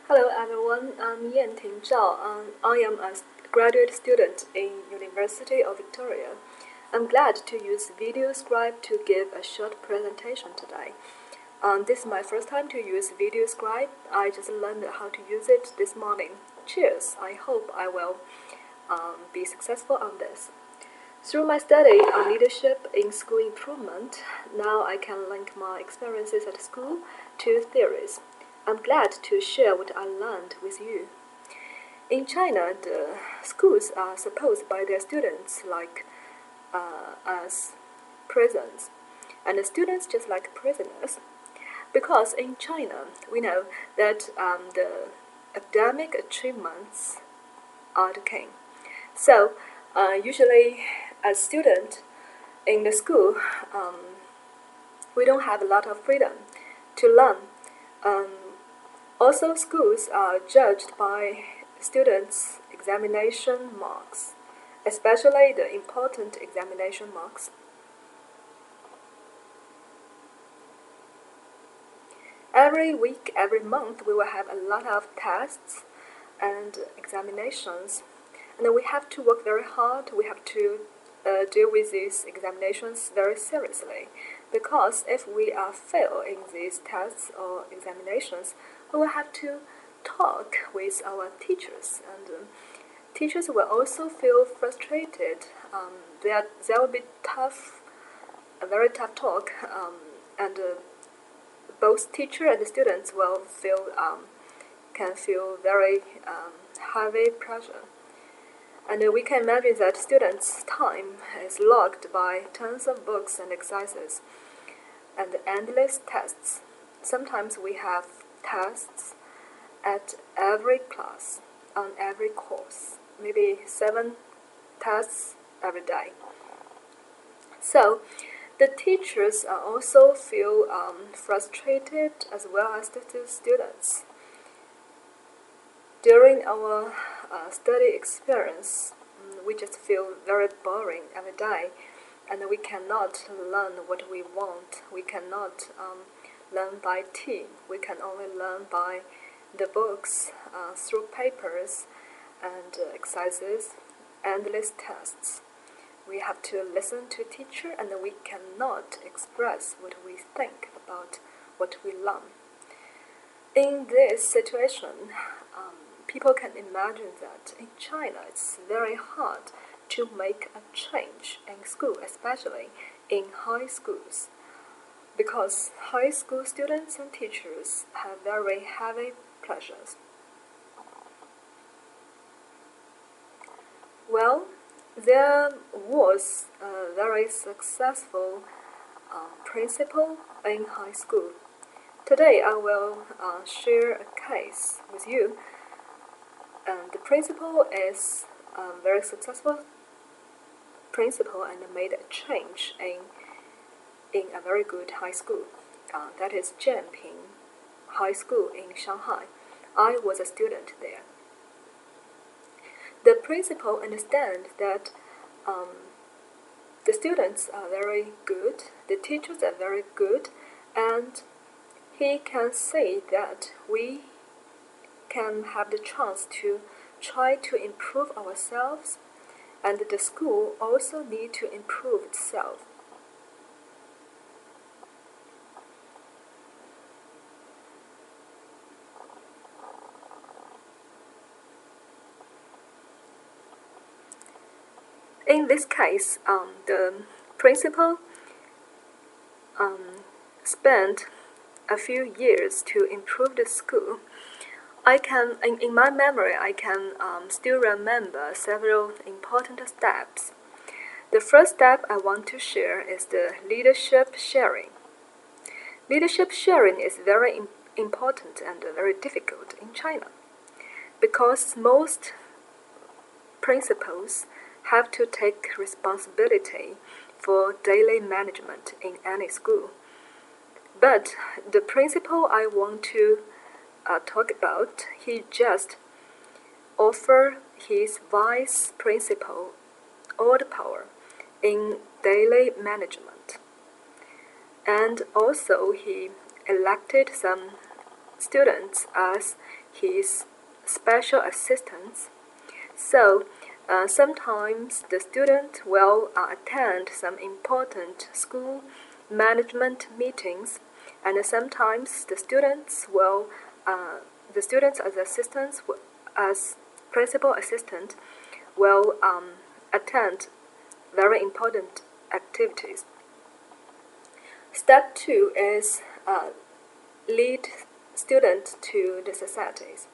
Hello everyone, I'm Yanting Zhao. I am a graduate student in University of Victoria. I'm glad to use Video Scribe to give a short presentation today. This is my first time to use Video Scribe. I just learned how to use it this morning. Cheers! I hope I will be successful on this. Through my study on leadership in school improvement, now I can link my experiences at school to theories. I'm glad to share what I learned with you. In China, the schools are supposed by their students like as prisons, and the students just like prisoners. Because in China, we know that the academic achievements are the king. So, usually, as student in the school, we don't have a lot of freedom to learn. Also, schools are judged by students' examination marks, especially the important examination marks. Every week, every month, we will have a lot of tests and examinations, and we have to work very hard. We have to deal with these examinations very seriously, because if we fail in these tests or examinations, we will have to talk with our teachers, and teachers will also feel frustrated. There will be a very tough talk, and both teacher and the students will can feel very heavy pressure. And we can imagine that students' time is logged by tons of books and exercises and endless tests. Sometimes we have tests at every class, on every course, maybe 7 tests every day. So the teachers also feel frustrated as well as the students. During our study experience, we just feel very boring every day, and we cannot learn what we want. We cannot learn by team. We can only learn by the books, through papers and exercises, endless tests. We have to listen to teacher, and we cannot express what we think about what we learn. In this situation, people can imagine that in China it's very hard to make a change in school, especially in high schools, because high school students and teachers have very heavy pressures. Well, there was a very successful principal in high school. Today I will share a case with you. The principal is a very successful principal and made a change in a very good high school. That is Yanting High School in Shanghai. I was a student there. The principal understands that the students are very good, the teachers are very good, and he can say that we can have the chance to try to improve ourselves, and the school also need to improve itself. In this case, the principal spent a few years to improve the school. In my memory, I can still remember several important steps. The first step I want to share is the leadership sharing. Leadership sharing is very important and very difficult in China, because most principals have to take responsibility for daily management in any school. But the principal I want to talk about, he just offer his vice principal all the power in daily management. And also he elected some students as his special assistants. So sometimes the student will attend some important school management meetings, and sometimes the students as assistants, as principal assistant, will attend very important activities. Step 2 is lead student to the societies.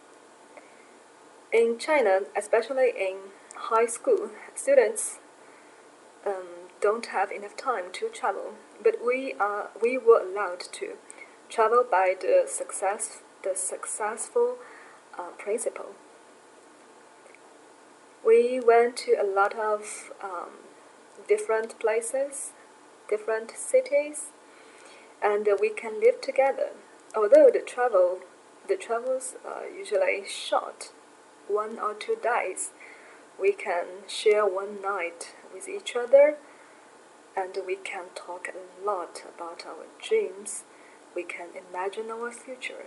In China, especially in high school, students don't have enough time to travel, but we were allowed to travel by the successful principle. We went to a lot of different places, different cities, and we can live together. Although the travels are usually short, 1 or 2 days, we can share one night with each other, and we can talk a lot about our dreams. We can imagine our future.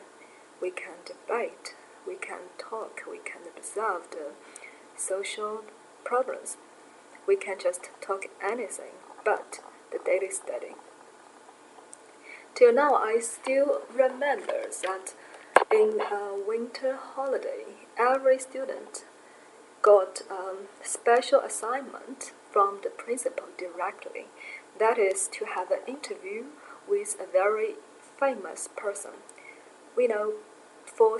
We can debate. We can talk. We can observe the social problems. We can just talk anything but the daily study. Till now, I still remember that in a winter holiday, every student got a special assignment from the principal directly. That is to have an interview with a very famous person. We know for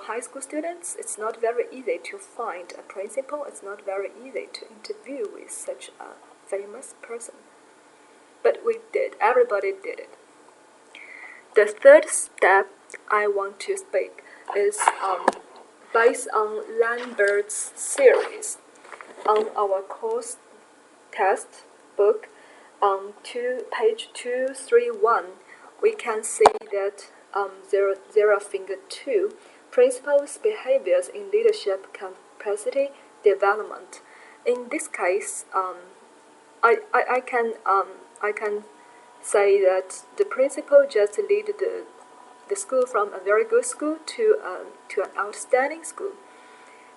high school students, it's not very easy to find a principal. It's not very easy to interview with such a famous person. But we did. Everybody did it. The third step I want to speak is based on Lambert's series. On our course test book, on page 231, we can see that there are finger 2, principles, behaviors in leadership capacity development. In this case, I can say that the principal just lead the school from a very good school to an outstanding school,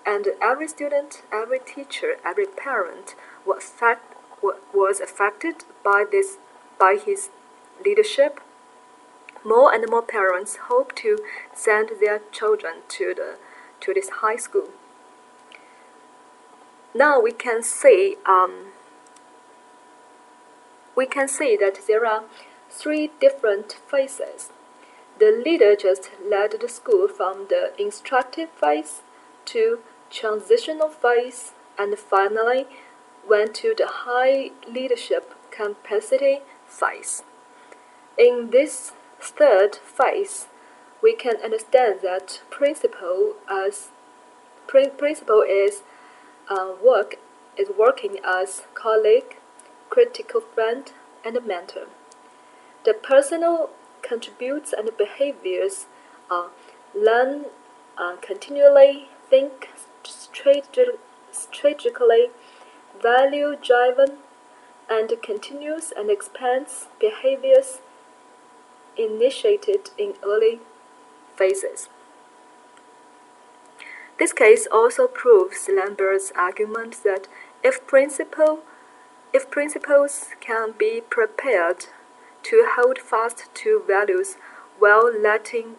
and every student, every teacher, every parent was affected by his leadership. More and more parents hope to send their children to this high school. Now we can see that there are 3 different phases. The leader just led the school from the instructive phase to transitional phase, and finally went to the high leadership capacity phase. In this third phase, we can understand that principal is working as colleague, critical friend, and mentor. The personal contributes and behaviors learn continually, think strategically, value-driven, and continues and expands behaviors initiated in early phases. This case also proves Lambert's argument that if principles can be prepared to hold fast to values while letting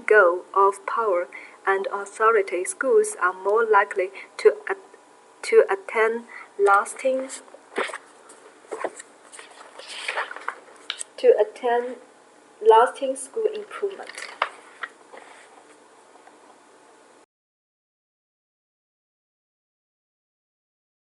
go of power and authority, schools are more likely to attain lasting school improvement.